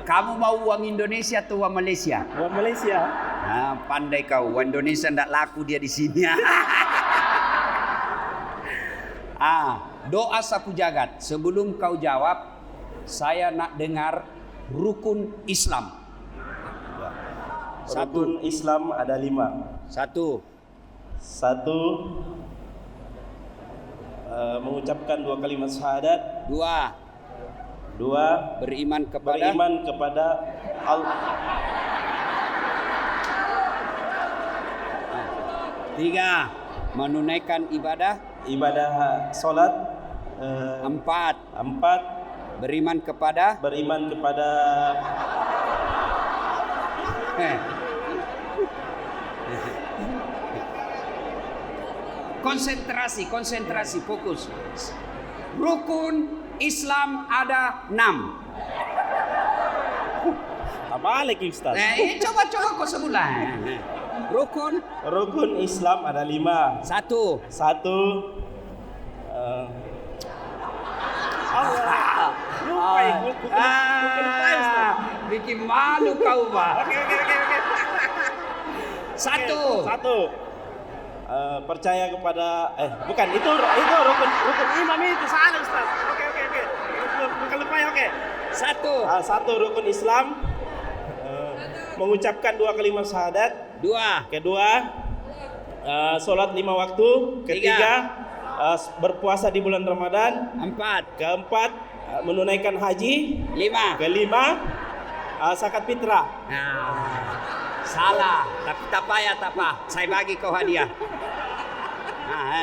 Kamu mau uang Indonesia atau uang Malaysia? Uang Malaysia. Nah, pandai kau. Uang Indonesia tidak laku dia di sini. Doa sapu jagat. Sebelum kau jawab, saya nak dengar rukun Islam. Rukun Islam ada 5. Satu. Mengucapkan 2 kalimat syahadat. 2. Beriman kepada Allah. 3. Menunaikan ibadah Solat. 4. 4. Beriman kepada konsentrasi, fokus. Rukun Islam ada 6. Apa lagi Ustaz? Coba kau sebulan. Rukun Islam ada 5. 1. Bikin malu kau, Pak. Oke. 1. Percaya kepada bukan itu rukun iman itu salah Ustaz. Oke. Bukan lupa ya, oke. 1 rukun Islam mengucapkan 2 kalimat syahadat. 2. Kedua, sholat 5 waktu. Ketiga, berpuasa di bulan Ramadan. 4. Keempat, menunaikan haji. 5. Kelima, zakat fitrah. Salah, tapi tak payah. Saya bagi kau hadiah.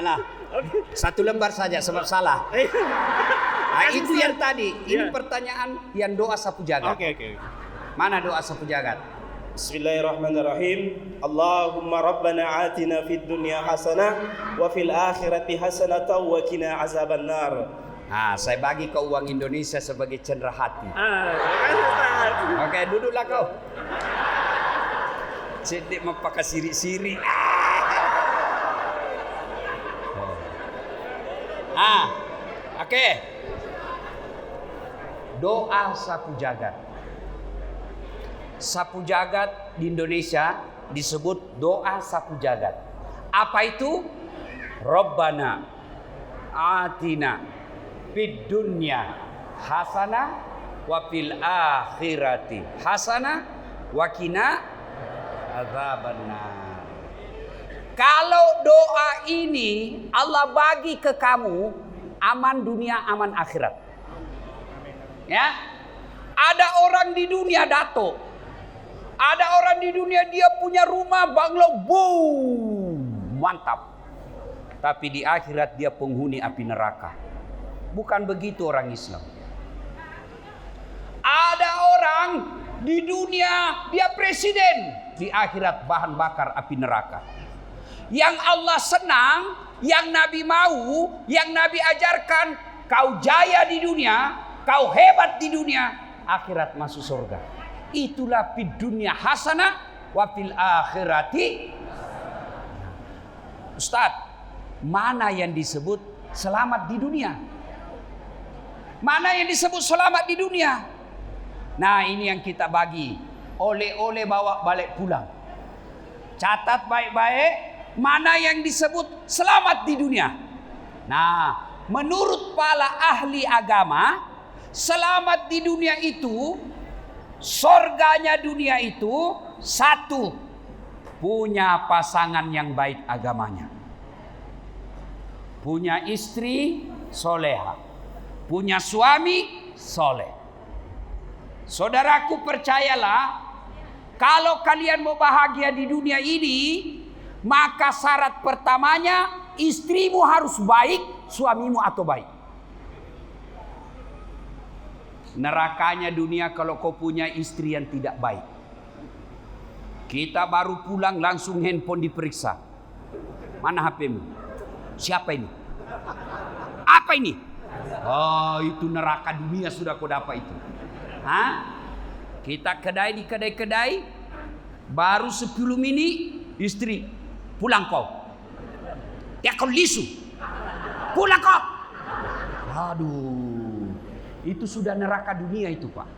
Elah. 1 lembar saja sebab salah. Itu yang tadi. Ini pertanyaan yang doa sapu jagat. Oke. Mana doa sapu jagat? Bismillahirrahmanirrahim. Allahumma rabbana atina fid dunya hasanah wa fil akhirati hasanatan wa qina azabannar. Saya bagi kau uang Indonesia sebagai cenderar hati. Oke, duduklah kau. Cedek pakai siri-siri. Oke. Doa sapu jagat. Sapu jagat di Indonesia disebut doa sapu jagat. Apa itu? Rabbana atina fid dunya hasanah wa fil akhirati hasanah wa qina azabannar. Kalau doa ini Allah bagi ke kamu, aman dunia, aman akhirat. Ya. Ada orang di dunia dato. Ada orang di dunia dia punya rumah banglo, mantap. Tapi di akhirat dia penghuni api neraka. Bukan begitu orang Islam. Ada orang di dunia dia presiden, di akhirat bahan bakar api neraka. Yang Allah senang, yang Nabi mau, yang Nabi ajarkan, kau jaya di dunia, kau hebat di dunia, akhirat masuk surga. Itulah fid dunya hasanah wa fil akhirati. Ustaz, mana yang disebut selamat di dunia? Mana yang disebut selamat di dunia? Nah, ini yang kita bagi. Oleh-oleh bawa balik pulang. Catat baik-baik, mana yang disebut selamat di dunia. Nah, menurut para ahli agama, selamat di dunia itu, surganya dunia itu, 1, punya pasangan yang baik agamanya. Punya istri soleha. Punya suami soleh. Saudaraku, percayalah, kalau kalian mau bahagia di dunia ini, maka syarat pertamanya istrimu harus baik, suamimu atau baik. Nerakanya dunia kalau kau punya istri yang tidak baik. Kita baru pulang langsung handphone diperiksa. Mana HPmu? Siapa ini? Apa ini? Oh, itu neraka dunia sudah kau dapat itu. Kita kedai di kedai-kedai, baru 10 menit istri pulang kau. Ya kau lisu. Pulang kau. Aduh. Itu sudah neraka dunia itu, Pak.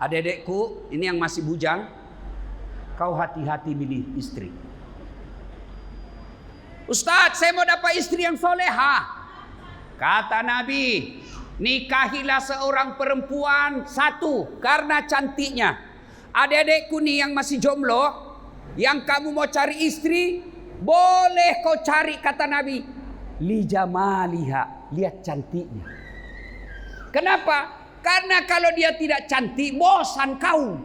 Adik-adikku, ini yang masih bujang, kau hati-hati milih istri. Ustadz, saya mau dapat istri yang soleha. Kata Nabi, nikahilah seorang perempuan satu karena cantiknya. Adik-adikku nih yang masih jomblo, yang kamu mau cari istri, boleh kau cari, kata Nabi, li jamaliha, lihat cantiknya. Kenapa? Karena kalau dia tidak cantik, bosan kau.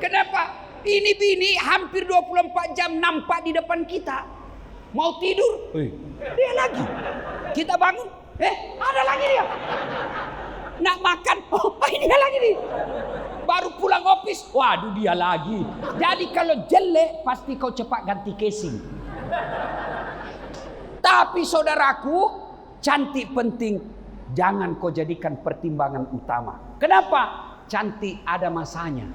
Kenapa? Ini bini hampir 24 jam nampak di depan kita. Mau tidur, dia lagi. Kita bangun, ada lagi dia. Nak makan, ini dia lagi nih. Baru pulang office, waduh dia lagi. Jadi kalau jelek, pasti kau cepat ganti casing. Tapi saudaraku, cantik penting. Jangan kau jadikan pertimbangan utama. Kenapa? Cantik ada masanya.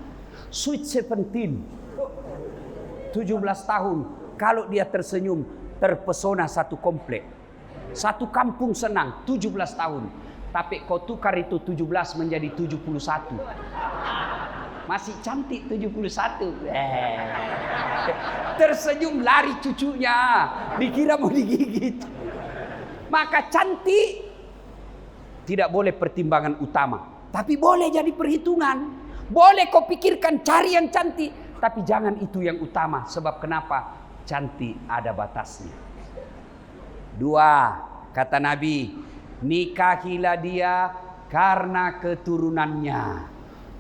Sweet 17, 17 tahun. Kalau dia tersenyum, terpesona satu komplek. Satu kampung senang, 17 tahun. Tapi kau tukar itu 17 menjadi 71. Masih cantik 71. Tersenyum lari cucunya. Dikira mau digigit. Maka cantik tidak boleh pertimbangan utama. Tapi boleh jadi perhitungan. Boleh kau pikirkan cari yang cantik. Tapi jangan itu yang utama. Sebab kenapa? Cantik ada batasnya. 2, kata Nabi, nikahilah dia karena keturunannya.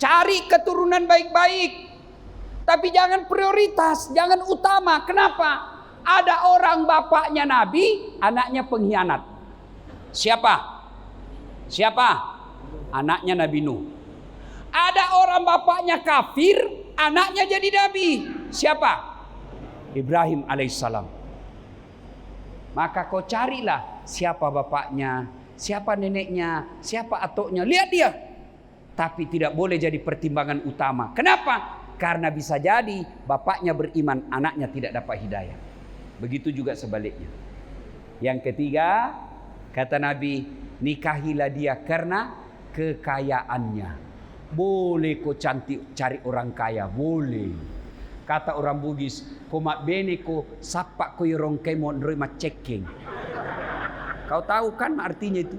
Cari keturunan baik-baik. Tapi jangan prioritas, jangan utama. Kenapa? Ada orang bapaknya Nabi, anaknya pengkhianat. Siapa? Anaknya Nabi Nuh. Ada orang bapaknya kafir, anaknya jadi nabi. Siapa? Ibrahim alaihissalam. Maka kau carilah siapa bapaknya, siapa neneknya, siapa atuknya. Lihat dia. Tapi tidak boleh jadi pertimbangan utama. Kenapa? Karena bisa jadi bapaknya beriman, anaknya tidak dapat hidayah. Begitu juga sebaliknya. Yang ketiga, kata Nabi, nikahilah dia karena kekayaannya. Boleh kau cantik cari orang kaya, boleh. Kata orang Bugis, komak bene ko sapak ko yorong kemo nerima checking. Kau tahu kan artinya itu?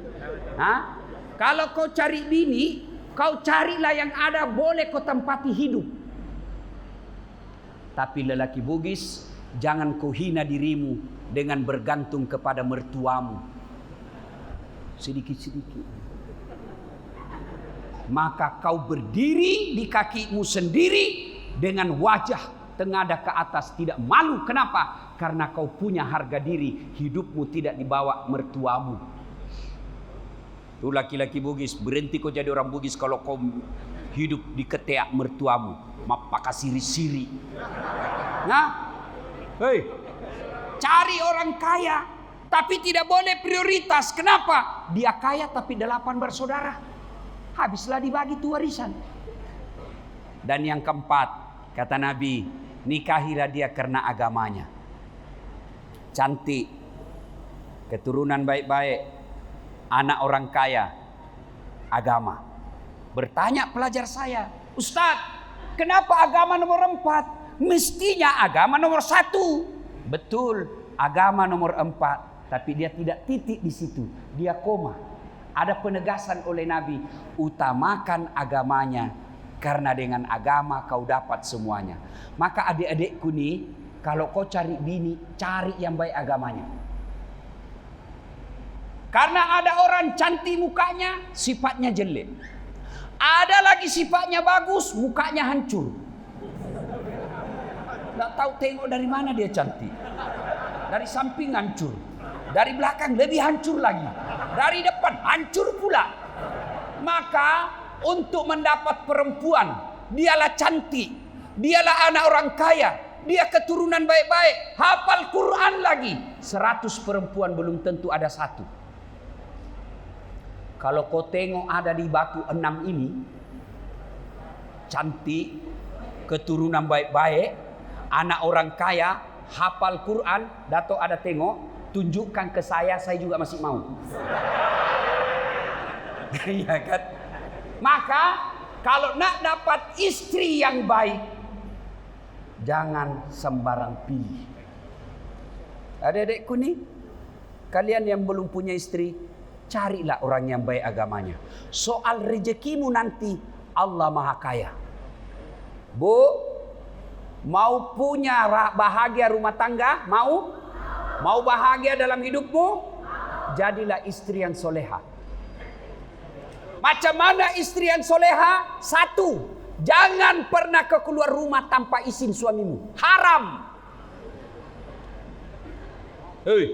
Kalau kau cari bini, kau carilah yang ada boleh kau tempati hidup. Tapi lelaki Bugis, jangan kau hina dirimu dengan bergantung kepada mertuamu. Sedikit-sedikit. Maka kau berdiri di kakimu sendiri dengan wajah tengadah ke atas, tidak malu. Kenapa? Karena kau punya harga diri. Hidupmu tidak dibawa mertuamu. Tuh laki-laki Bugis, berhenti kau jadi orang Bugis kalau kau hidup di ketiak mertuamu. Mapaka siri-siri. Cari orang kaya, tapi tidak boleh prioritas. Kenapa? Dia kaya tapi 8 bersaudara. Habislah dibagi tuh warisan. Dan yang keempat, kata Nabi, nikahilah dia karena agamanya. Cantik, keturunan baik-baik, anak orang kaya, agama. Bertanya pelajar saya, Ustadz, kenapa agama nomor 4? Mestinya agama nomor 1. Betul, agama nomor 4. Tapi dia tidak titik di situ, dia koma. Ada penegasan oleh Nabi, utamakan agamanya, karena dengan agama kau dapat semuanya. Maka adik-adikku nih, kalau kau cari bini, cari yang baik agamanya. Karena ada orang cantik mukanya, sifatnya jelek. Ada lagi sifatnya bagus, mukanya hancur. Nggak tahu tengok dari mana dia cantik. Dari samping hancur, dari belakang lebih hancur lagi, dari depan hancur pula. Maka untuk mendapat perempuan, dialah cantik, dialah anak orang kaya, dia keturunan baik-baik, hafal Quran lagi. 100 perempuan belum tentu ada 1. Kalau kau tengok ada di batu 6 ini, cantik, keturunan baik-baik, anak orang kaya, hafal Quran, Dato ada tengok, tunjukkan ke saya juga masih mau. Iya kan? Maka kalau nak dapat istri yang baik, jangan sembarang pilih. Adik-adikku nih, kalian yang belum punya istri, carilah orang yang baik agamanya. Soal rezekimu nanti, Allah Maha Kaya. Bu, mau punya bahagia rumah tangga? Mau? Mau bahagia dalam hidupmu? Jadilah istri yang soleha. Macam mana istri yang soleha? Satu, jangan pernah keluar rumah tanpa izin suamimu. Haram. Hei.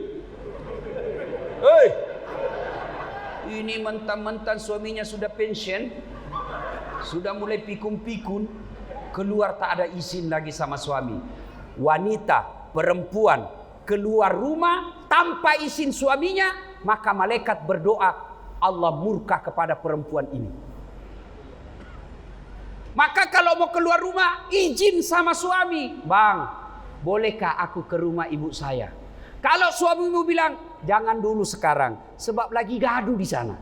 Ini mentang-mentang suaminya sudah pensiun, sudah mulai pikun-pikun, keluar tak ada izin lagi sama suami. Wanita, perempuan keluar rumah tanpa izin suaminya, maka malaikat berdoa, Allah murka kepada perempuan ini. Maka kalau mau keluar rumah, izin sama suami. Bang, bolehkah aku ke rumah ibu saya? Kalau suamimu bilang, jangan dulu sekarang, sebab lagi gaduh di sana.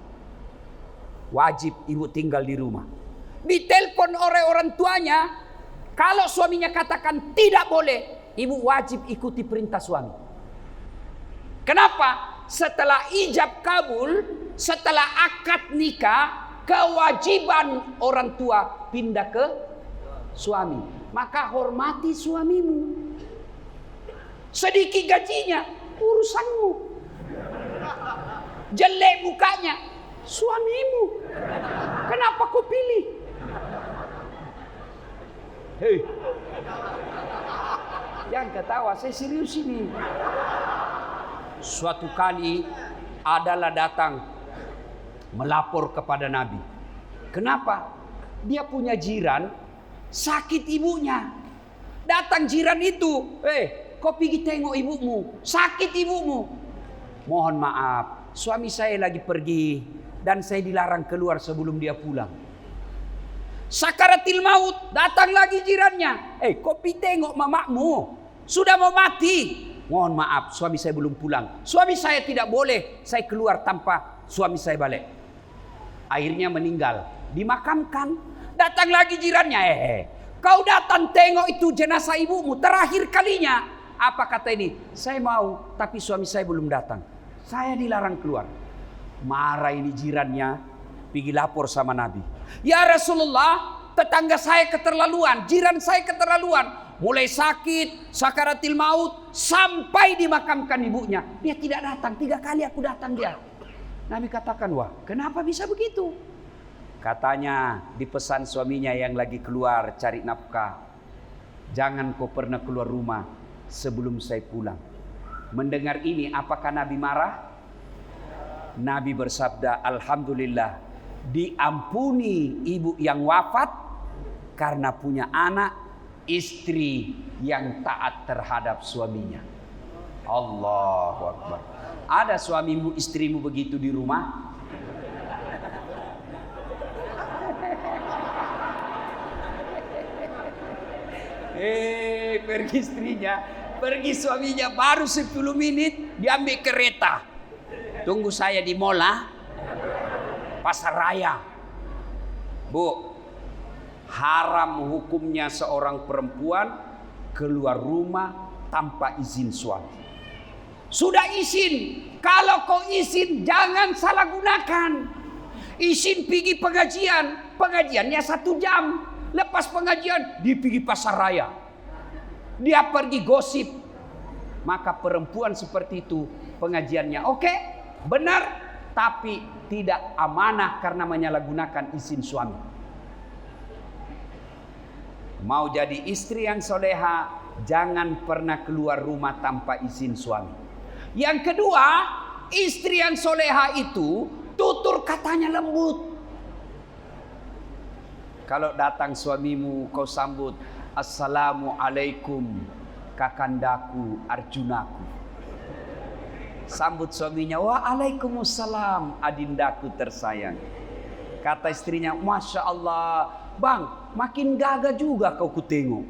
Wajib ibu tinggal di rumah. Ditelepon oleh orang tuanya, kalau suaminya katakan tidak boleh, ibu wajib ikuti perintah suami. Kenapa? Setelah ijab kabul, setelah akad nikah, kewajiban orang tua pindah ke suami. Maka hormati suamimu. Sedikit gajinya, urusanmu. Jelek mukanya, suamimu. Kenapa kau pilih? Hei, jangan ketawa, saya serius ini. Suatu kali adalah datang melapor kepada Nabi. Kenapa? Dia punya jiran sakit ibunya. Datang jiran itu, kau pergi tengok ibumu, sakit ibumu. Mohon maaf, suami saya lagi pergi dan saya dilarang keluar sebelum dia pulang. Sakaratil maut, datang lagi jirannya. Kau pergi tengok mamakmu, sudah mau mati. Mohon maaf, suami saya belum pulang. Suami saya tidak boleh saya keluar tanpa suami saya balik. Akhirnya meninggal, dimakamkan. Datang lagi jirannya, kau datang tengok itu jenazah ibumu terakhir kalinya. Apa kata ini? Saya mau, tapi suami saya belum datang. Saya dilarang keluar. Marah ini jirannya, pergi lapor sama Nabi. Ya Rasulullah, tetangga saya keterlaluan, jiran saya keterlaluan. Mulai sakit, sakaratil maut, sampai dimakamkan ibunya. Dia tidak datang, 3 kali aku datang dia. Nabi katakan, wah kenapa bisa begitu? Katanya dipesan suaminya yang lagi keluar cari nafkah. Jangan kau pernah keluar rumah sebelum saya pulang. Mendengar ini, apakah Nabi marah? Nabi bersabda, Alhamdulillah, diampuni ibu yang wafat karena punya anak, istri yang taat terhadap suaminya. Allahu Akbar. Ada suamimu, istrimu begitu di rumah? Pergi istrinya, pergi suaminya, baru 10 menit diambil kereta. Tunggu saya di mola Pasar Raya. Bu, haram hukumnya seorang perempuan keluar rumah tanpa izin suami. Sudah izin, kalau kau izin jangan salah gunakan. Izin pergi pengajian, pengajiannya 1 jam. Lepas pengajian, dia pergi pasar raya. Dia pergi gosip. Maka perempuan seperti itu pengajiannya oke, benar, tapi tidak amanah karena menyalahgunakan izin suami. Mau jadi istri yang soleha, jangan pernah keluar rumah tanpa izin suami. Yang kedua, istri yang soleha itu tutur katanya lembut. Kalau datang suamimu, kau sambut, Assalamualaikum kakandaku Arjunaku. Sambut suaminya, Waalaikumsalam adindaku tersayang. Kata istrinya, Masya Allah, bang, makin gagah juga kau kutengok.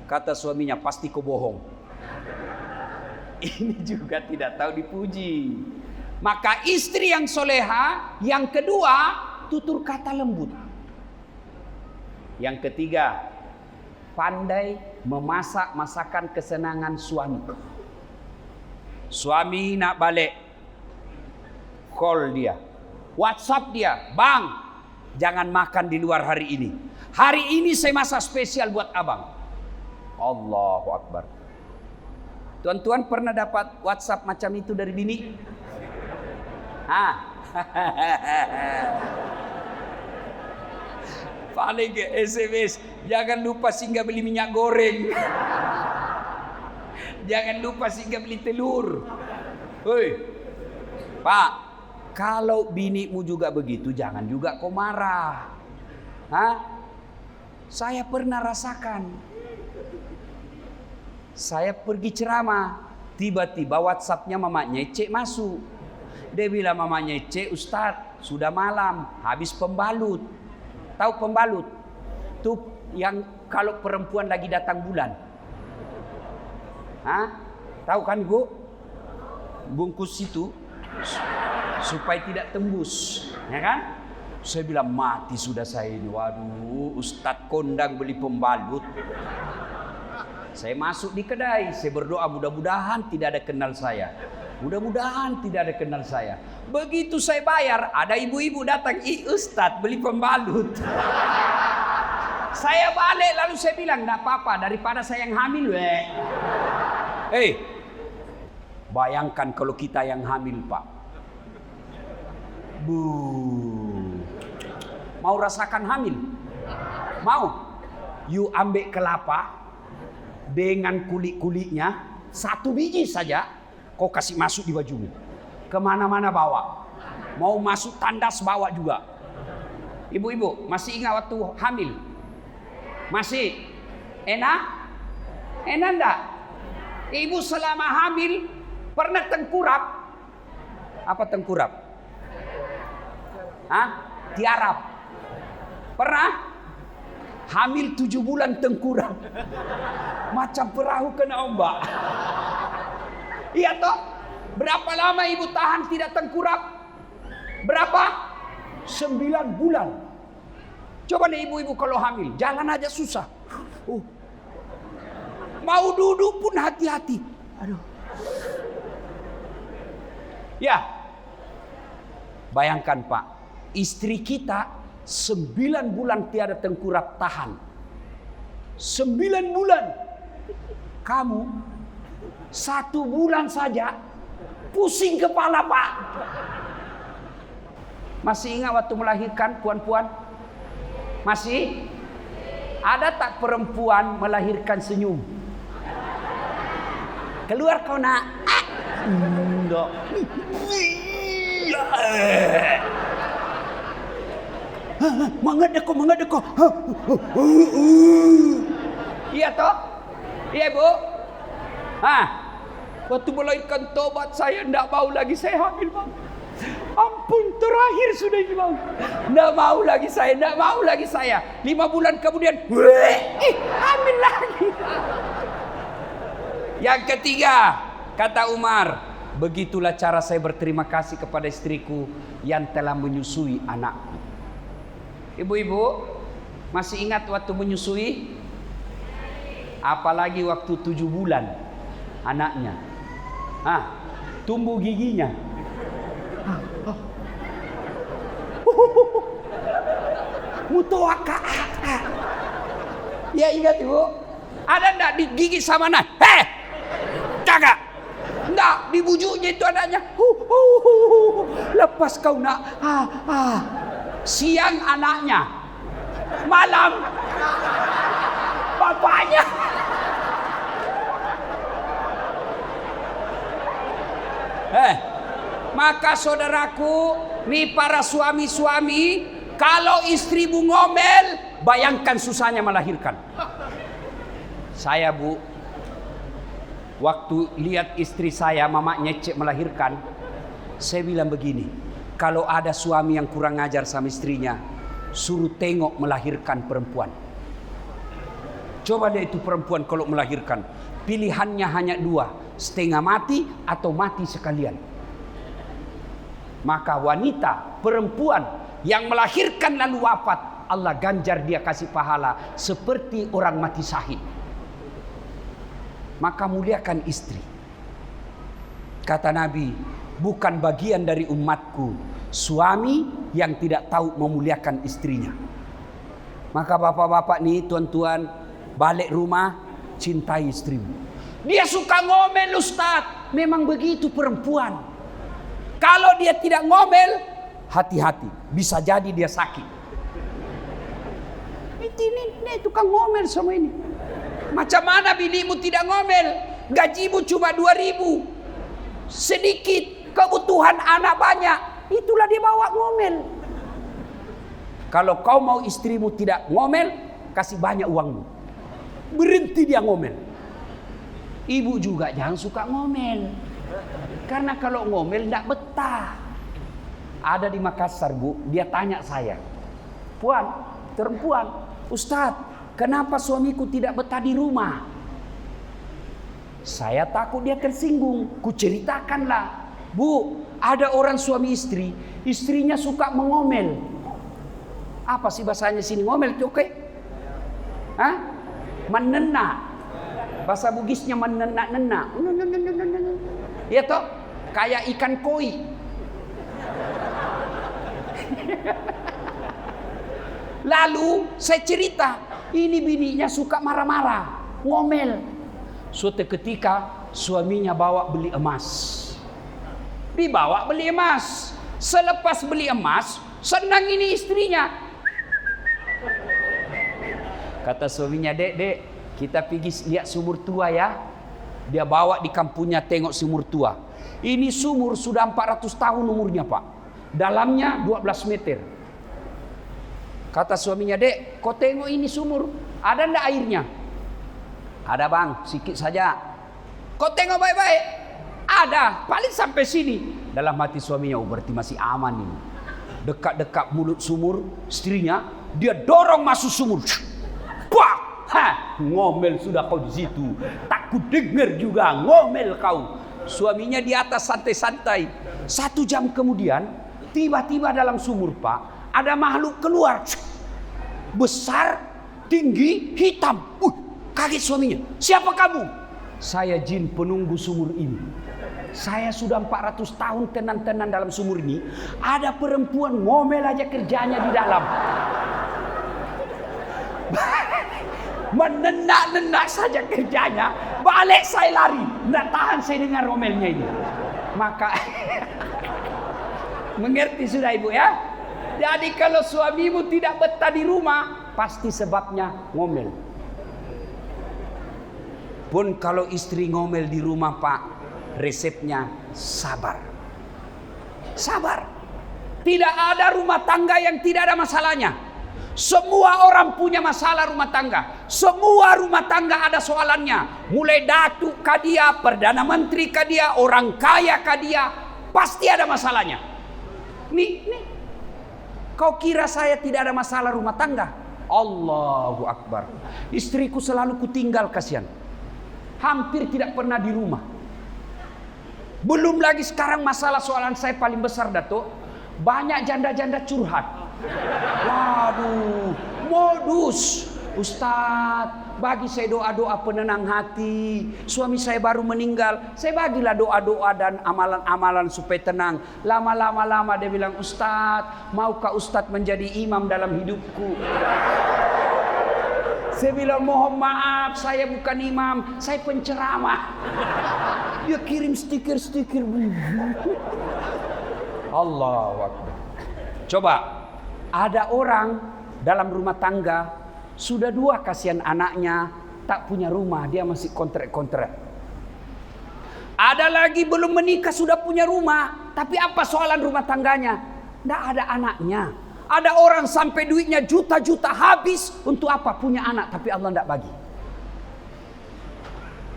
Kata suaminya, pasti kau bohong. Ini juga tidak tahu dipuji. Maka istri yang soleha, yang kedua, tutur kata lembut. Yang ketiga, pandai memasak masakan kesenangan suami. Suami nak balik, call dia, WhatsApp dia, bang, jangan makan di luar hari ini. Hari ini saya masak spesial buat abang. Allahu Akbar. Tuan-tuan pernah dapat WhatsApp macam itu dari bini? Paling ke SMS, jangan lupa singgah beli minyak goreng. Jangan lupa singgah beli telur. Hoi, Pak, kalau binimu juga begitu, jangan juga kau marah. Saya pernah rasakan. Saya pergi ceramah, tiba-tiba WhatsApp-nya mamanya Ece masuk. Dia bilang, mamanya Ece, Ustadz, sudah malam, habis pembalut. Tahu pembalut? Tuh yang kalau perempuan lagi datang bulan. Tahu kan Ibu? Bungkus itu supaya tidak tembus, ya kan? Saya bilang, mati sudah saya ini. Waduh, Ustadz kondang beli pembalut. Saya masuk di kedai, saya berdoa mudah-mudahan tidak ada kenal saya. Mudah-mudahan tidak ada kenal saya. Begitu saya bayar, ada ibu-ibu datang, Ustadz beli pembalut. Saya balik lalu saya bilang, enggak apa-apa daripada saya yang hamil. Bayangkan kalau kita yang hamil, Pak. Mau rasakan hamil? Mau? You ambil kelapa dengan kulit-kulitnya, 1 biji saja, kau kasih masuk di bajumu. Kemana-mana bawa. Mau masuk tandas bawa juga. Ibu-ibu, masih ingat waktu hamil? Masih? Enak? Enak enggak? Ibu selama hamil pernah tengkurap? Apa tengkurap? Tiarap. Pernah? Hamil 7 bulan tengkurap. Macam perahu kena ombak. Iya toh? Berapa lama ibu tahan tidak tengkurap? Berapa? 9 bulan. Coba deh ibu-ibu kalau hamil, jalan aja susah. Mau duduk pun hati-hati. Aduh. Ya. Bayangkan Pak, istri kita 9 bulan tiada tengkurap tahan. 9 bulan. Kamu 1 bulan saja pusing kepala Pak. Masih ingat waktu melahirkan puan-puan? Masih? Ada tak perempuan melahirkan senyum? Keluar kau nak. Enggak. Mengadek kau. Iya toh? Iya Bu? Waktu melahirkan tobat saya enggak mau lagi saya hamil Bang. Ampun, terakhir sudah ini Bang. Enggak mau lagi saya. 5 bulan kemudian, hamil lagi. Yang ketiga, kata Umar, begitulah cara saya berterima kasih kepada istriku yang telah menyusui anakku. Ibu-ibu, masih ingat waktu menyusui? Apalagi waktu 7 bulan anaknya. Tumbuh giginya. Mutoaka. Ya ingat Ibu? Ada enggak digigit sama anak? Jaga. Enggak, dibujuknya itu anaknya. Lepas kau nak. Siang anaknya. Malam bapaknya. Maka saudaraku, nih para suami-suami, kalau istrimu ngomel, bayangkan susahnya melahirkan. Saya Bu, waktu lihat istri saya, mamanya Cek melahirkan, saya bilang begini, kalau ada suami yang kurang ajar sama istrinya, suruh tengok melahirkan perempuan. Coba deh itu perempuan kalau melahirkan, pilihannya hanya 2, setengah mati atau mati sekalian. Maka wanita, perempuan yang melahirkan lalu wafat, Allah ganjar dia kasih pahala seperti orang mati syahid. Maka muliakan istri. Kata Nabi, bukan bagian dari umatku suami yang tidak tahu memuliakan istrinya. Maka bapak-bapak nih, tuan-tuan, balik rumah cintai istrimu. Dia suka ngomel Ustaz, memang begitu perempuan. Kalau dia tidak ngomel, hati-hati, bisa jadi dia sakit. Ini tukang ngomel sama ini. Macam mana binimu tidak ngomel? Gajimu cuma 2.000. Sedikit, kebutuhan anak banyak. Itulah dia bawa ngomel. Kalau kau mau istrimu tidak ngomel, kasih banyak uangmu. Berhenti dia ngomel. Ibu juga jangan suka ngomel. Karena kalau ngomel tidak betah. Ada di Makassar, Bu, dia tanya saya, perempuan, Ustadz, kenapa suamiku tidak betah di rumah? Saya takut dia tersinggung. Kuceritakanlah, Bu, ada orang suami istri, istrinya suka mengomel. Apa sih bahasanya sini ngomel, oke? Hah? Menena. Bahasa Bugisnya menena-nena. Ya toh, kayak ikan koi. Lalu saya cerita, ini bininya suka marah-marah, ngomel. Suatu ketika suaminya bawa beli emas. Dibawa beli emas. Selepas beli emas, senang ini istrinya. Kata suaminya, dek, kita pergi lihat sumur tua ya. Dia bawa di kampungnya tengok sumur tua. Ini sumur sudah 400 tahun umurnya, Pak. Dalamnya 12 meter. Kata suaminya, dek, kau tengok ini sumur, ada ndak airnya? Ada bang, sikit saja. Kau tengok baik-baik. Ada, paling sampai sini. Dalam hati suaminya, oh berarti masih aman ini. Dekat-dekat mulut sumur, istrinya, dia dorong masuk sumur. Pak, ngomel sudah kau di situ. Tak ku dengar juga ngomel kau. Suaminya di atas santai-santai. 1 jam kemudian, tiba-tiba dalam sumur, Pak, ada makhluk keluar. Besar, tinggi, hitam. Kaget suaminya. Siapa kamu? Saya jin penunggu sumur ini. Saya sudah 400 tahun tenan-tenan dalam sumur ini. Ada perempuan ngomel aja kerjanya di dalam. Menenak-nenak saja kerjanya. Balik saya lari. Tidak tahan saya dengar romelnya ini. Maka mengerti sudah ibu ya. Jadi kalau suamimu tidak betah di rumah, pasti sebabnya ngomel. Pun kalau istri ngomel di rumah, Pak, resepnya sabar. Sabar. Tidak ada rumah tangga yang tidak ada masalahnya. Semua orang punya masalah rumah tangga. Semua rumah tangga ada soalannya. Mulai datuk kah dia, perdana menteri kah dia, orang kaya kah dia, pasti ada masalahnya. Nih. Kau kira saya tidak ada masalah rumah tangga? Allahu Akbar. Istriku selalu kutinggal, kasihan. Hampir tidak pernah di rumah. Belum lagi sekarang masalah soalan saya paling besar, Datuk. Banyak janda-janda curhat. Waduh, modus. Ustadz, bagi saya doa-doa penenang hati. Suami saya baru meninggal. Saya bagilah doa-doa dan amalan-amalan supaya tenang. Lama-lama dia bilang, Ustadz, maukah Ustadz menjadi imam dalam hidupku? Saya bilang, mohon maaf, saya bukan imam, saya penceramah. Dia kirim stiker-stiker. Allahu Akbar. Coba, ada orang dalam rumah tangga, sudah 2 kasihan anaknya, tak punya rumah, dia masih kontrak-kontrak. Ada lagi belum menikah sudah punya rumah, tapi apa soalan rumah tangganya? Tidak ada anaknya. Ada orang sampai duitnya juta-juta habis untuk apa? Punya anak, tapi Allah tidak bagi.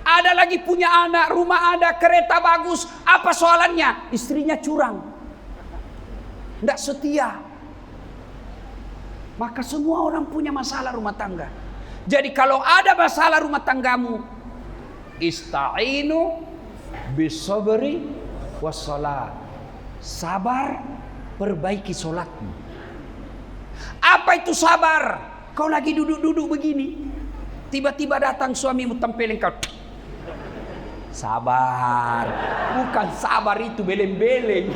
Ada lagi punya anak, rumah ada, kereta bagus. Apa soalannya? Istrinya curang. Tidak setia. Maka semua orang punya masalah rumah tangga. Jadi kalau ada masalah rumah tanggamu, ista'inu bisabri wassalat. Sabar, perbaiki solatmu. Apa itu sabar? Kau lagi duduk-duduk begini, tiba-tiba datang suamimu tempelin kau. Sabar. Bukan sabar itu beleng-beleng.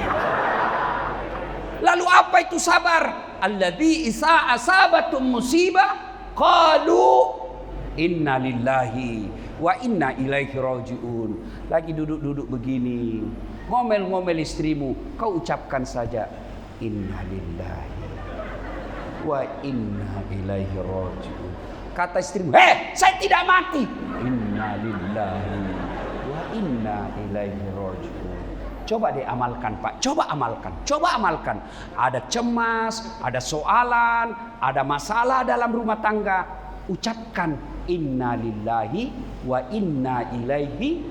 Lalu apa itu sabar? Alladzi isa asabatum musibah qalu inna lillahi wa inna ilaihi rajiun. Lagi duduk-duduk begini, ngomel-ngomel istrimu, kau ucapkan saja inna lillahi wa inna ilaihi rajiun. Kata istrimu, saya tidak mati. Inna lillahi wa inna ilaihi rajiun. Coba deh amalkan, Pak. Coba amalkan. Ada cemas, ada soalan, ada masalah dalam rumah tangga. Ucapkan inna lillahi wa inna ilaihi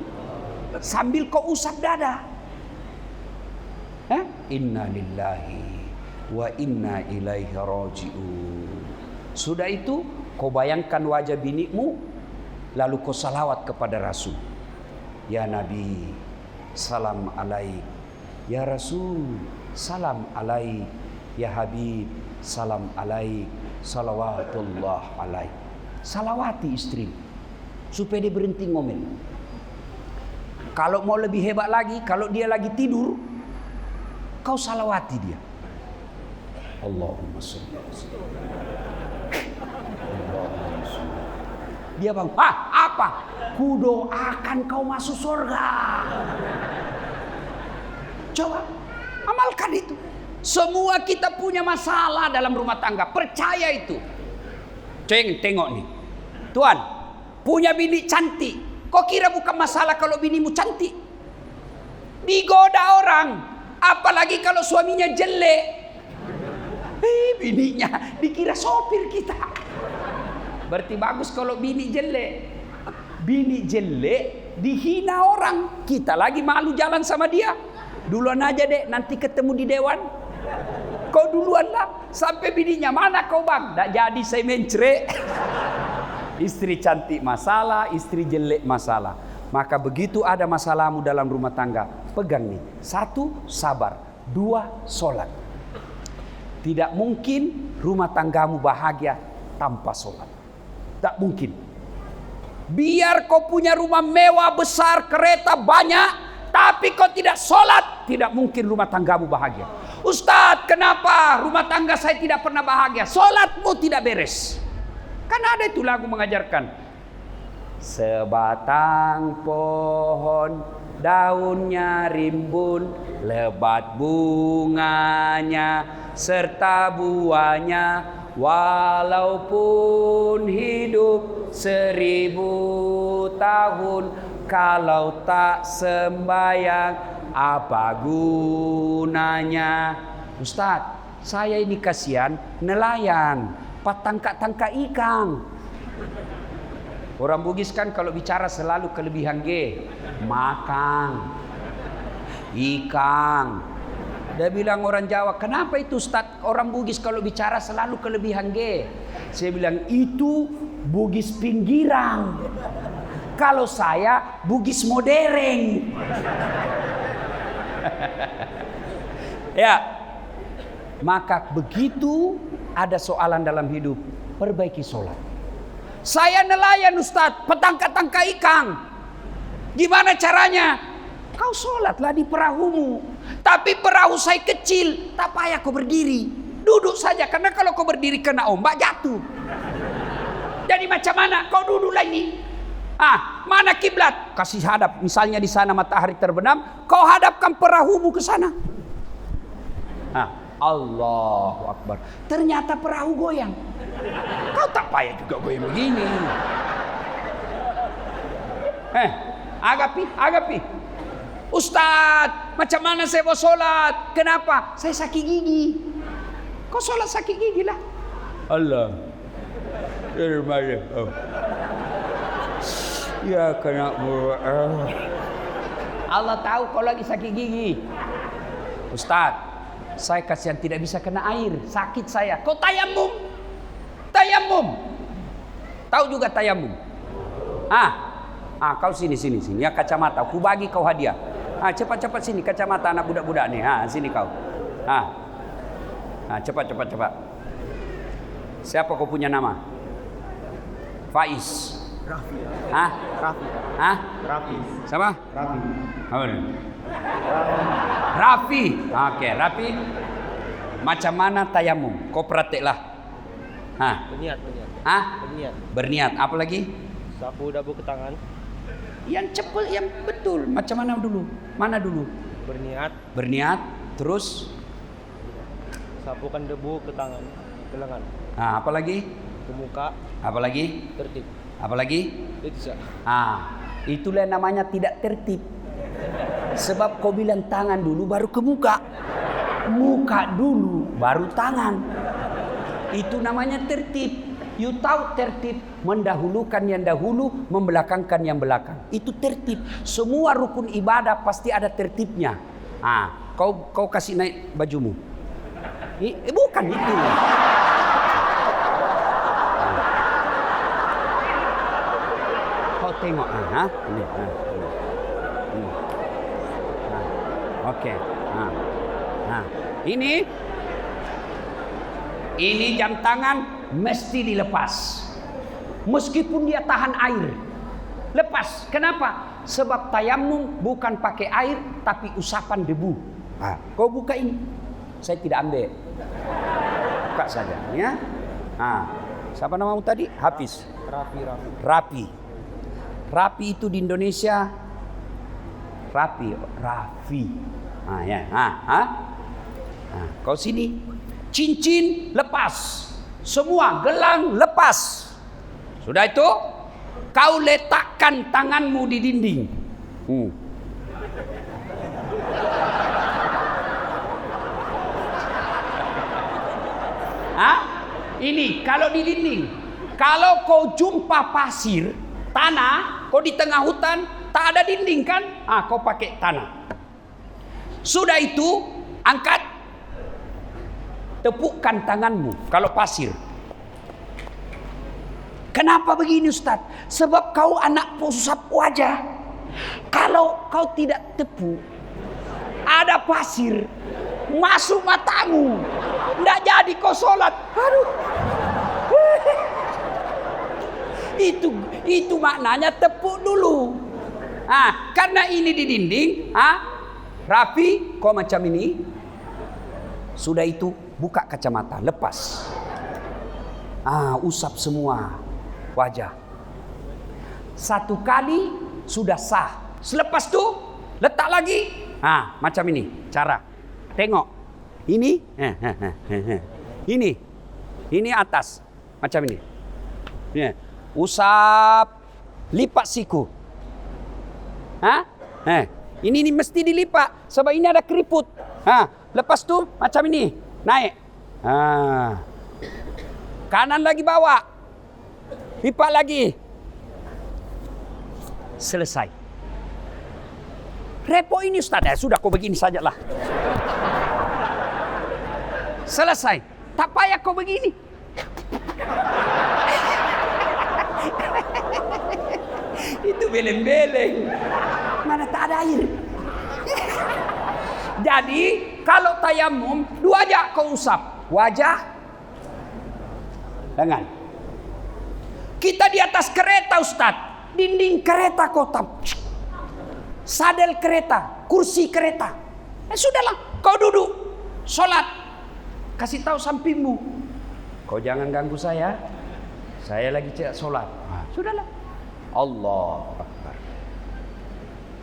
sambil kau usap dada. Inna lillahi wa inna ilaihi rajiun. Sudah itu kau bayangkan wajah binikmu, lalu kau salawat kepada Rasul. Ya Nabi, salam alaik. Ya Rasul, salam alaik. Ya Habib, salam alaik. Salawatullah alaik. Salawati istri supaya dia berhenti ngomel. Kalau mau lebih hebat lagi, kalau dia lagi tidur, kau salawati dia. Allahumma sholli ala sayyidina. Dia bang, apa? Kudoakan kau masuk surga. Coba amalkan itu. Semua kita punya masalah dalam rumah tangga. Percaya itu. Tengok nih. Tuan, punya bini cantik. Kok kira bukan masalah kalau binimu cantik? Digoda orang. Apalagi kalau suaminya jelek. Bininya dikira sopir kita. Berarti bagus kalau bini jelek. Bini jelek dihina orang. Kita lagi malu jalan sama dia. Duluan aja deh, nanti ketemu di dewan. Kau duluan lah. Sampai bininya, mana kau bang? Tak jadi saya mencret. Istri cantik masalah, istri jelek masalah. Maka begitu ada masalahmu dalam rumah tangga, pegang nih. 1, sabar. 2, sholat. Tidak mungkin rumah tanggamu bahagia tanpa sholat. Tak mungkin. Biar kau punya rumah mewah besar, kereta banyak, tapi kau tidak sholat, tidak mungkin rumah tanggamu bahagia. Ustadz, kenapa rumah tangga saya tidak pernah bahagia? Sholatmu tidak beres. Kan ada itu lagu mengajarkan. Sebatang pohon daunnya rimbun, lebat bunganya serta buahnya, walaupun hidup 1000 tahun, kalau tak sembahyang apa gunanya? Ustadz, saya ini kasihan nelayan, tangkap ikan. Orang Bugis kan kalau bicara selalu kelebihan G, makan, ikan. Dia bilang orang Jawa, kenapa itu Ustadz? Orang Bugis kalau bicara selalu kelebihan G. Saya bilang itu Bugis pinggiran. Kalau saya Bugis modern. Ya, maka begitu ada soalan dalam hidup, perbaiki sholat. Saya nelayan Ustadz, petangka-tangka ikan. Gimana caranya? Kau sholatlah di perahumu. Tapi perahu saya kecil, tak payah kau berdiri. Duduk saja, karena kalau kau berdiri kena ombak jatuh. Jadi macam mana? Kau duduklah ini. Mana kiblat? Kasih hadap. Misalnya di sana matahari terbenam, kau hadapkan perahumu ke sana. Allahu Akbar. Ternyata perahu goyang. Kau tak payah juga goyang begini. Agapi. Ustadz, macam mana saya mau sholat? Kenapa? Saya sakit gigi. Kau sholat sakit gigi lah. Allah. Ya kena Allah tahu kau lagi sakit gigi. Ustadz, saya kasihan tidak bisa kena air, sakit saya. Kau tayamum. Tahu juga tayamum? Kau sini ya, kacamata. Ku bagi kau hadiah. Cepat sini kacamata anak budak-budak nih. Sini kau. Cepat. Siapa kau punya nama? Faiz. Raffi. Hah? Raffi. Hah? Raffi. Siapa? Raffi. Apa ini? Raffi. Oke, Raffi. Macam mana tayamum? Kau prakteklah. Hah? Berniat. Hah? Berniat. Berniat. Apa lagi? Sapu dabu ke tangan. Yang cepat, yang betul. Macam mana dulu? Mana dulu? Berniat. Berniat. Terus? Sapukan debu ke tangan, ke lengan, Nah, apa lagi? ke muka, Apa lagi? tertib. Apa lagi? Itu sah. Itulah namanya tidak tertib. Sebab kau bilang tangan dulu baru ke muka. Muka dulu baru tangan. Itu namanya tertib. You tahu tertib, mendahulukan yang dahulu, membelakangkan yang belakang. Itu tertib. Semua rukun ibadah pasti ada tertibnya. Kau kasih naik bajumu. Bukan itu. Kau tengok, ini. Oke. Ini jam tangan mesti dilepas. Meskipun dia tahan air, lepas. Kenapa? Sebab tayamum bukan pakai air, tapi usapan debu. Kau buka ini. Saya tidak ambil. Buka saja, ya. Siapa namamu tadi? Hafiz. Rapi. Rapi itu di Indonesia Raffi. Kau sini. Cincin lepas. Semua gelang lepas. Sudah itu, kau letakkan tanganmu di dinding. Ini kalau di dinding. Kalau kau jumpa pasir, tanah, kau di tengah hutan, tak ada dinding kan? Kau pakai tanah. Sudah itu, angkat, tepukkan tanganmu kalau pasir. Kenapa begini Ustaz? Sebab kau anak pusap wajah. Kalau kau tidak tepuk, ada pasir masuk matamu, tidak jadi kau sholat. Aduh. Itu maknanya tepuk dulu. Karena ini di dinding, Raffi, kau macam ini. Sudah itu buka kacamata, lepas. Usap semua wajah. Satu kali sudah sah. Selepas itu letak lagi. Macam ini cara. Tengok. Ini. Ini atas. Macam ini. Usap. Lipat siku. Ini mesti dilipat. Sebab ini ada keriput. Lepas tu macam ini. Naik. Kanan lagi bawa. Lipat lagi. Selesai. Repot ini Ustaz. Sudah kau begini sajalah. Selesai. Tak payah kau begini. Itu beleng-beleng. Mana tak ada air. Jadi kalau tayamum, dua aja kau usap. Wajah, lengan. Kita di atas kereta Ustaz. Dinding kereta kau tap. Sadel kereta, kursi kereta. Sudahlah, kau duduk. Sholat. Kasih tahu sampingmu. Kau jangan ganggu saya. Saya lagi cek sholat. Sudahlah. Allahu Akbar.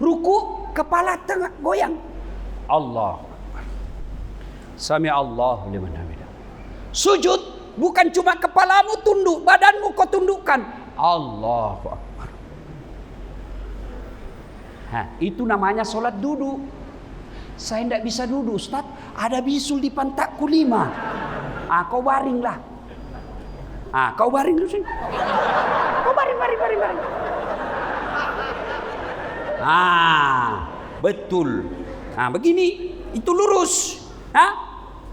Ruku, kepala tengah goyang. Allahu Akbar. Sami Allahu liman hamidah. Sujud, bukan cuma kepalamu tunduk, badanmu kau tundukkan. Allahu Akbar. Itu namanya sholat duduk. Saya tidak bisa duduk Ustaz. Ada bisul di pantatku 5. Kau baringlah. Kau baring dulu sini. Kau baring. Betul. Begini. Itu lurus.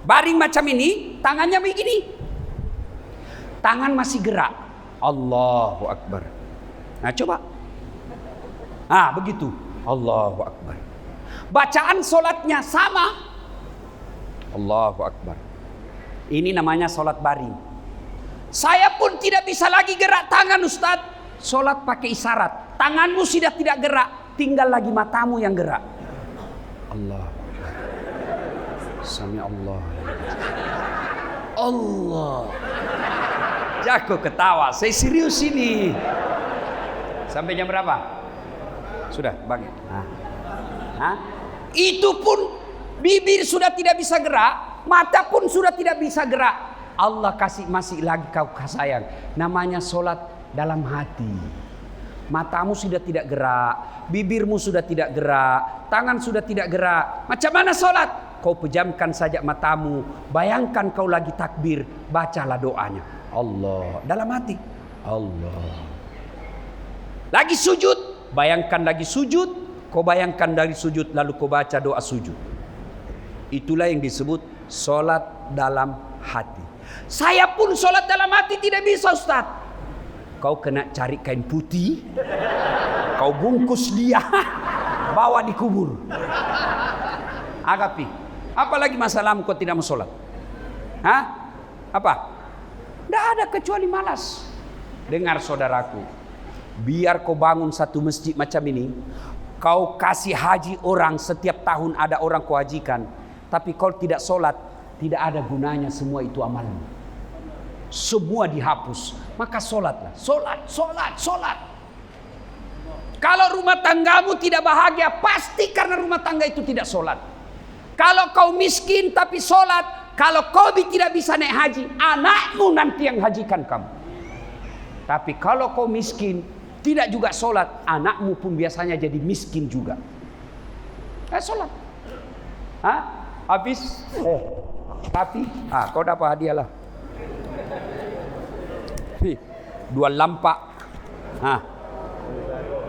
Baring macam ini. Tangannya begini. Tangan masih gerak. Allahu Akbar. Coba. Begitu. Allahu Akbar. Bacaan solatnya sama. Allahu Akbar. Ini namanya solat baring. Saya pun tidak bisa lagi gerak tangan Ustadz. Sholat pakai isyarat. Tanganmu sudah tidak gerak, tinggal lagi matamu yang gerak. Allah. Sami Allah. Allah. Jago ketawa, saya serius ini. Sampai jam berapa? Sudah, bang. Itu pun bibir sudah tidak bisa gerak, mata pun sudah tidak bisa gerak. Allah kasih masih lagi kau sayang. Namanya sholat dalam hati. Matamu sudah tidak gerak, bibirmu sudah tidak gerak, tangan sudah tidak gerak. Macam mana sholat? Kau pejamkan saja matamu. Bayangkan kau lagi takbir, bacalah doanya. Allah dalam hati. Allah. Lagi sujud, bayangkan lagi sujud. Kau bayangkan dari sujud, lalu kau baca doa sujud. Itulah yang disebut sholat dalam hati. Saya pun sholat dalam hati tidak bisa Ustaz. Kau kena cari kain putih, kau bungkus dia, bawa di kubur. Agapi, apalagi masalahmu kau tidak mau sholat? Hah? Apa? Tidak ada kecuali malas. Dengar saudaraku, biar kau bangun satu masjid macam ini, kau kasih haji orang setiap tahun ada orang kau hajikan, tapi kau tidak sholat, tidak ada gunanya semua itu amalmu. Semua dihapus. Maka sholatlah. Sholat. Kalau rumah tanggamu tidak bahagia, pasti karena rumah tangga itu tidak sholat. Kalau kau miskin tapi sholat, kalau kau tidak bisa naik haji, anakmu nanti yang hajikan kamu. Tapi kalau kau miskin, tidak juga sholat, anakmu pun biasanya jadi miskin juga. Sholat. Habis? Tapi, kau dapat hadiah lah. 2 lampak.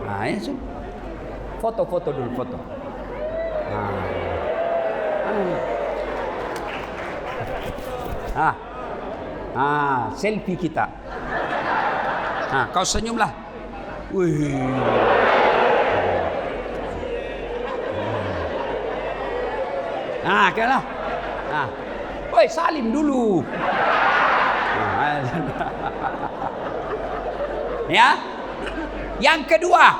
Ya sudah. Foto dulu, foto. Selfie kita. Kau senyumlah. Wih. Kena. Woi, salim dulu. Ya. Yang kedua,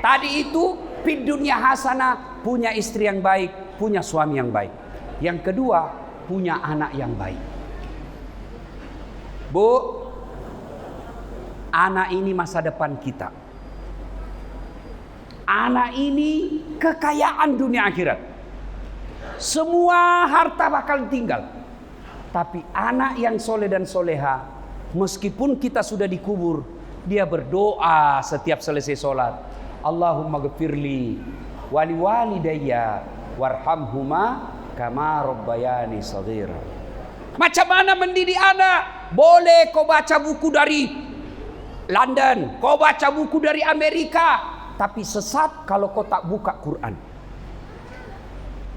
tadi itu fid dunya hasanah, punya istri yang baik, punya suami yang baik. Yang kedua, punya anak yang baik. Bu, anak ini masa depan kita. Anak ini kekayaan dunia akhirat. Semua harta bakal tinggal. Tapi anak yang soleh dan soleha, meskipun kita sudah dikubur, dia berdoa setiap selesai sholat. Allahumma ghafirli wali walidayya warhamhuma kama rabbayani shaghira. Macam mana mendidik anak? Boleh kau baca buku dari London, kau baca buku dari Amerika, tapi sesat kalau kau tak buka Quran.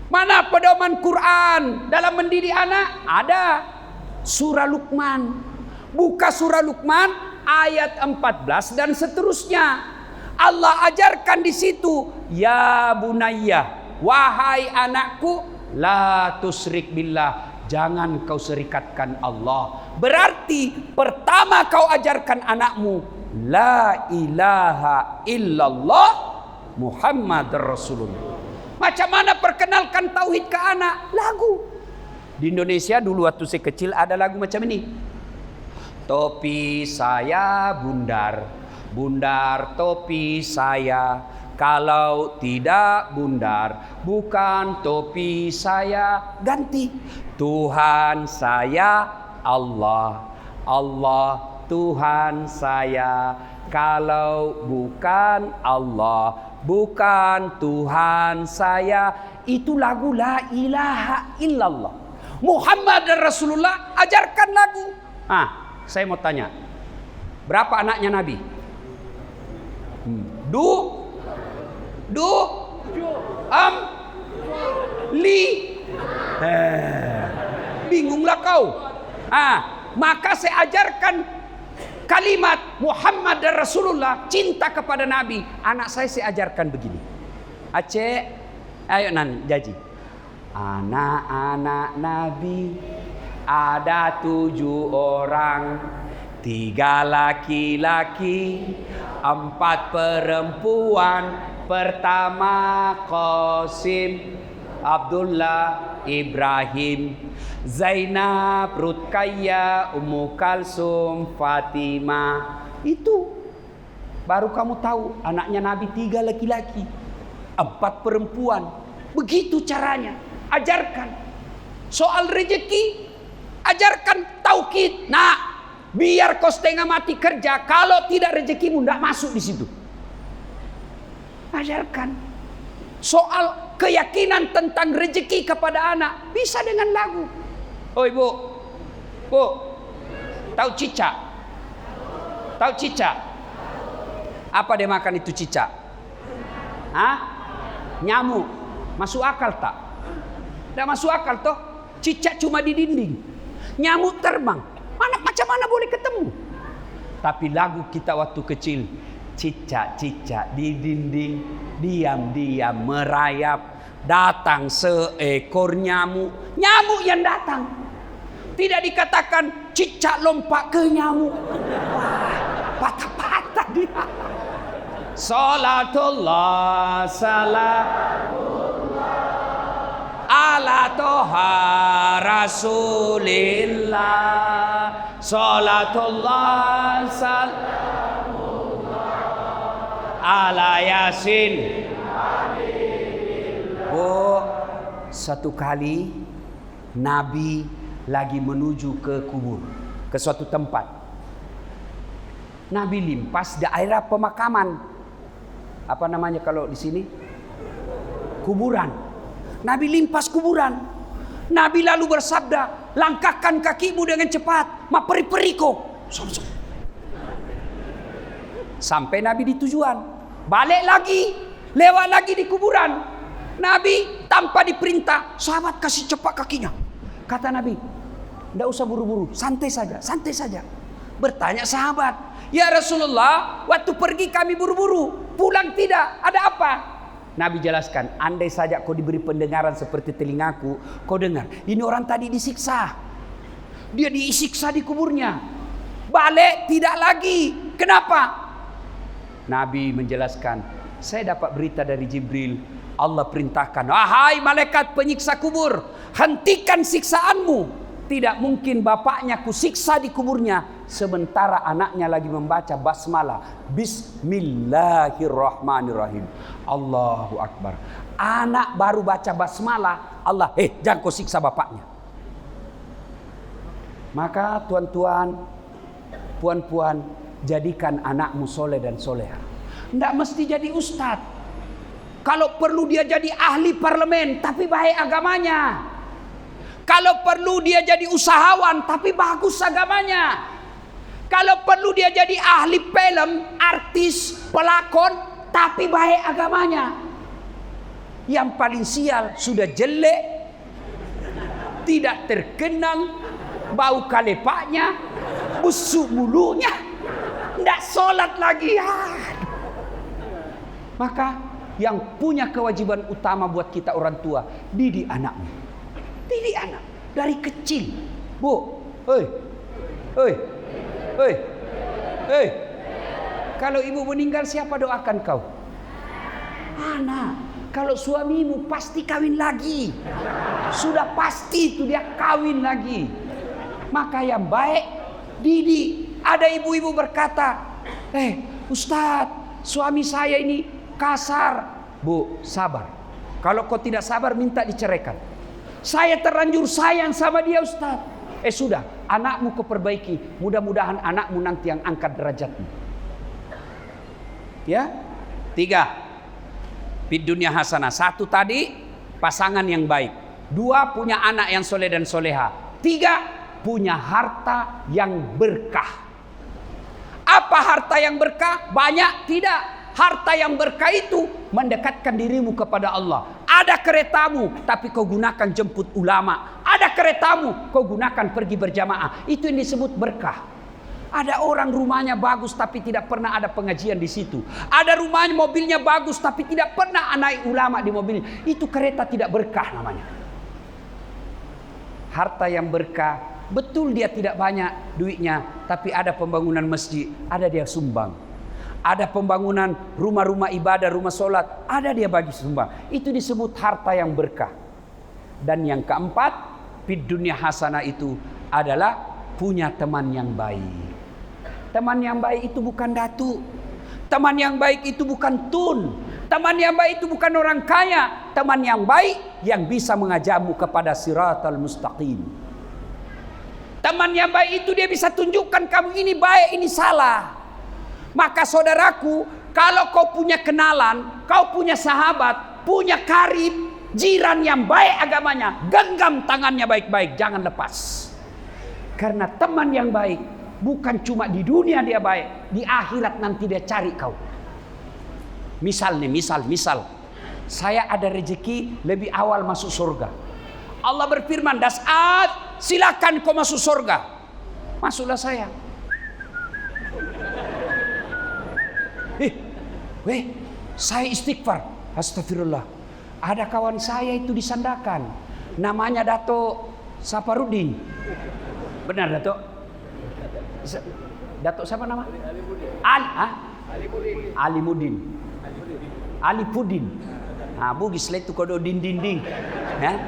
Mana pedoman Quran dalam mendidik anak? Ada. Surah Luqman. Buka surah Luqman ayat 14 dan seterusnya. Allah ajarkan di situ, ya bunayya, wahai anakku, la tusyrik billah, jangan kau serikatkan Allah. Berarti pertama kau ajarkan anakmu, la ilaha illallah Muhammad Rasulullah. Macam mana perkenalkan tauhid ke anak? Lagu. Di Indonesia dulu waktu saya kecil ada lagu macam ini. Topi saya bundar, bundar topi saya. Kalau tidak bundar, bukan topi saya. Ganti. Tuhan saya Allah, Allah Tuhan saya. Kalau bukan Allah, bukan Tuhan saya. Itu lagu la ilaha illallah Muhammad dan Rasulullah ajarkan lagu. Saya mau tanya, berapa anaknya Nabi? Bingunglah kau. Maka saya ajarkan kalimat Muhammad dan Rasulullah, cinta kepada Nabi. Anak saya ajarkan begini. Aceh, ayo nan jaji. Anak-anak Nabi ada 7 orang 3 laki-laki, 4 perempuan. Pertama Qasim, Abdullah, Ibrahim, Zainab, Ruqayyah, Ummu Kalsum, Fatimah. Itu baru kamu tahu anaknya Nabi 3 laki-laki, 4 perempuan. Begitu caranya. Ajarkan soal rezeki, ajarkan tauhid. Nah, biar kau setengah mati kerja, kalau tidak rezekimu tidak masuk di situ. Ajarkan soal keyakinan tentang rezeki kepada anak, bisa dengan lagu. Oh ibu, bu, tahu cicak? Tahu cicak? Apa dia makan itu cicak? Hah? Nyamuk. Masuk akal tak? Tidak masuk akal toh? Cicak cuma di dinding, nyamuk terbang. Macam mana boleh ketemu? Tapi lagu kita waktu kecil, cicak-cicak di dinding, diam-diam merayap, datang seekor nyamuk. Nyamuk yang datang. Tidak dikatakan cicak lompat ke nyamuk. Wah, patah-patah dia. Salatullah salamullah ala toha rasulillah. Salatullah salamullah ala yasin. Oh, satu kali Nabi lagi menuju ke kubur, ke suatu tempat. Nabi limpas daerah pemakaman. Apa namanya kalau di sini? Kuburan. Nabi limpas kuburan. Nabi lalu bersabda, langkahkan kakimu dengan cepat, ma peri-periko. Sampai Nabi di tujuan. Balik lagi, lewat lagi di kuburan. Nabi tanpa diperintah, sahabat kasih cepat kakinya. Kata Nabi, tidak usah buru-buru, santai saja, santai saja. Bertanya sahabat, ya Rasulullah, waktu pergi kami buru-buru, pulang tidak, ada apa? Nabi jelaskan, andai saja kau diberi pendengaran seperti telingaku, kau dengar, ini orang tadi disiksa. Dia disiksa di kuburnya. Balik tidak lagi. Kenapa? Nabi menjelaskan, saya dapat berita dari Jibril. Allah perintahkan, wahai malaikat penyiksa kubur, hentikan siksaanmu. Tidak mungkin bapaknya kusiksa di kuburnya sementara anaknya lagi membaca basmalah, Bismillahirrahmanirrahim. Allahu Akbar. Anak baru baca basmalah, Allah, jangan kau siksa bapaknya. Maka tuan-tuan, puan-puan, jadikan anakmu soleh dan soleha. Tidak mesti jadi ustadz. Kalau perlu dia jadi ahli parlemen, tapi baik agamanya. Kalau perlu dia jadi usahawan, tapi bagus agamanya. Kalau perlu dia jadi ahli film, artis, pelakon, tapi baik agamanya. Yang paling sial, sudah jelek, tidak terkenal, bau kalepaknya, busuk mulutnya, tidak sholat lagi. Maka yang punya kewajiban utama buat kita orang tua, didik anakmu. Didik anak dari kecil. Bu, kalau ibu meninggal siapa doakan kau? Anak. Kalau suamimu pasti kawin lagi. Sudah pasti itu dia kawin lagi. Maka yang baik didik. Ada ibu-ibu berkata, Ustadz, suami saya ini kasar. Bu, sabar. Kalau kau tidak sabar minta diceraikan. Saya terlanjur sayang sama dia Ustaz. Sudah, anakmu kau perbaiki. Mudah-mudahan anakmu nanti yang angkat derajatmu. Ya. 3. Fid dunya hasanah. 1 tadi pasangan yang baik. 2 punya anak yang soleh dan soleha. 3 punya harta yang berkah. Apa harta yang berkah? Banyak? Tidak. Harta yang berkah itu mendekatkan dirimu kepada Allah. Ada keretamu, tapi kau gunakan jemput ulama. Ada keretamu, kau gunakan pergi berjamaah. Itu yang disebut berkah. Ada orang rumahnya bagus, tapi tidak pernah ada pengajian di situ. Ada rumahnya mobilnya bagus, tapi tidak pernah naik ulama di mobil. Itu kereta tidak berkah namanya. Harta yang berkah Betul dia tidak banyak duitnya, tapi ada pembangunan masjid, ada dia sumbang. Ada pembangunan rumah-rumah ibadah, rumah sholat, ada dia bagi sumbang. Itu disebut harta yang berkah. Dan yang keempat, fid dunya hasanah itu adalah punya teman yang baik. Teman yang baik itu bukan datuk. Teman yang baik itu bukan tun. Teman yang baik itu bukan orang kaya. Teman yang baik yang bisa mengajakmu kepada siratal mustaqim. Teman yang baik itu dia bisa tunjukkan kamu ini baik, ini salah. Maka saudaraku, kalau kau punya kenalan, kau punya sahabat, punya karib, jiran yang baik agamanya, genggam tangannya baik-baik, jangan lepas. Karena teman yang baik bukan cuma di dunia dia baik, di akhirat nanti dia cari kau. Misal saya ada rezeki lebih awal masuk surga. Allah berfirman, das'at, silakan kau masuk surga. Masuklah saya. Saya istighfar. Astagfirullah. Ada kawan saya itu di Sandakan. Namanya Dato Saparudin. Benar Dato? Dato siapa nama? Ali Pudin. Nah, bugis itu kodo dinding. Ya?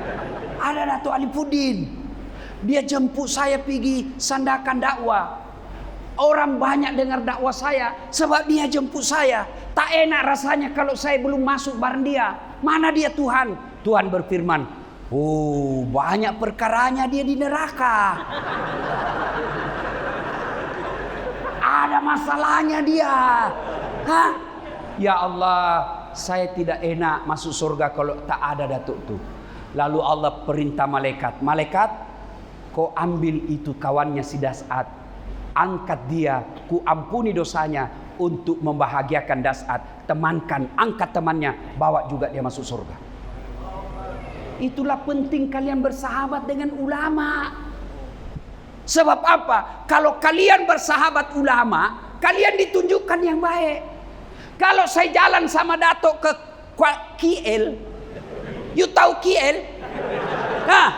Ada Dato Ali Pudin. Dia jemput saya pergi Sandakan dakwah. Orang banyak dengar dakwah saya sebab dia jemput saya. Tak enak rasanya kalau saya belum masuk bareng dia. Mana dia Tuhan? Tuhan berfirman, oh banyak perkaranya dia di neraka. Ada masalahnya dia. Hah? Ya Allah, saya tidak enak masuk surga kalau tak ada datuk tu. Lalu Allah perintah malaikat, kau ambil itu kawannya si Das'at, angkat dia, ku ampuni dosanya untuk membahagiakan Das'at. Temankan, angkat temannya, bawa juga dia masuk surga. Itulah penting kalian bersahabat dengan ulama. Sebab apa? Kalau kalian bersahabat ulama, kalian ditunjukkan yang baik. Kalau saya jalan sama Dato ke KL, you tahu KL? Nah,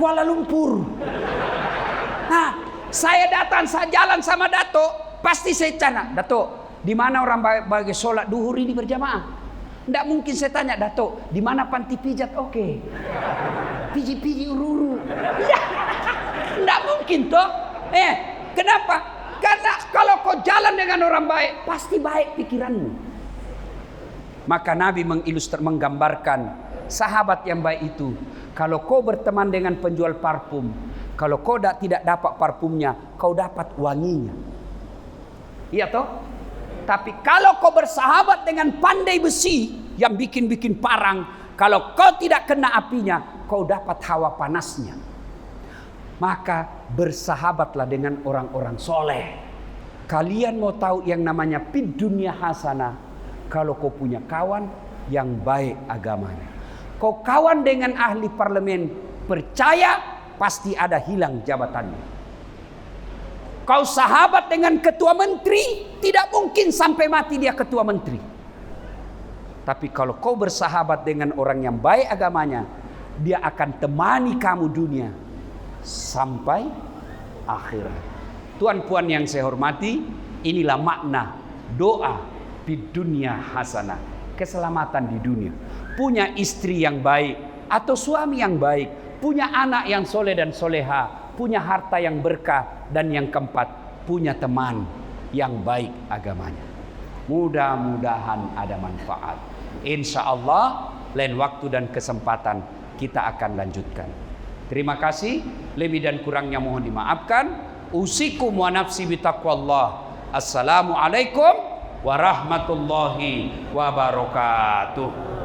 Kuala Lumpur. Nah, saya jalan sama Dato, pasti saya tanya, Dato, di mana orang bagi sholat duhur ini berjamaah? Tidak mungkin saya tanya, Dato, di mana panti pijat? Oke. Piji-piji uru-uru. Tidak mungkin toh. Kenapa? Karena kalau kau jalan dengan orang baik, pasti baik pikiranmu. Maka Nabi menggambarkan sahabat yang baik itu. Kalau kau berteman dengan penjual parfum, kalau kau tidak dapat parfumnya, kau dapat wanginya. Iya toh? Tapi kalau kau bersahabat dengan pandai besi yang bikin parang, kalau kau tidak kena apinya, kau dapat hawa panasnya. Maka bersahabatlah dengan orang-orang soleh. Kalian mau tahu yang namanya fid dunya hasanah? Kalau kau punya kawan yang baik agamanya. Kau kawan dengan ahli parlemen, percaya pasti ada hilang jabatannya. Kau sahabat dengan ketua menteri, tidak mungkin sampai mati dia ketua menteri. Tapi kalau kau bersahabat dengan orang yang baik agamanya, dia akan temani kamu dunia sampai akhirat. Tuan-puan yang saya hormati, inilah makna doa di dunia hasanah, keselamatan di dunia. Punya istri yang baik atau suami yang baik, punya anak yang soleh dan soleha, punya harta yang berkah, dan yang keempat, punya teman yang baik agamanya. Mudah-mudahan ada manfaat. Insya Allah lain waktu dan kesempatan kita akan lanjutkan. Terima kasih. Lebih dan kurangnya mohon dimaafkan. Usikum wa nafsi bitaqwallah. Assalamualaikum warahmatullahi wabarakatuh.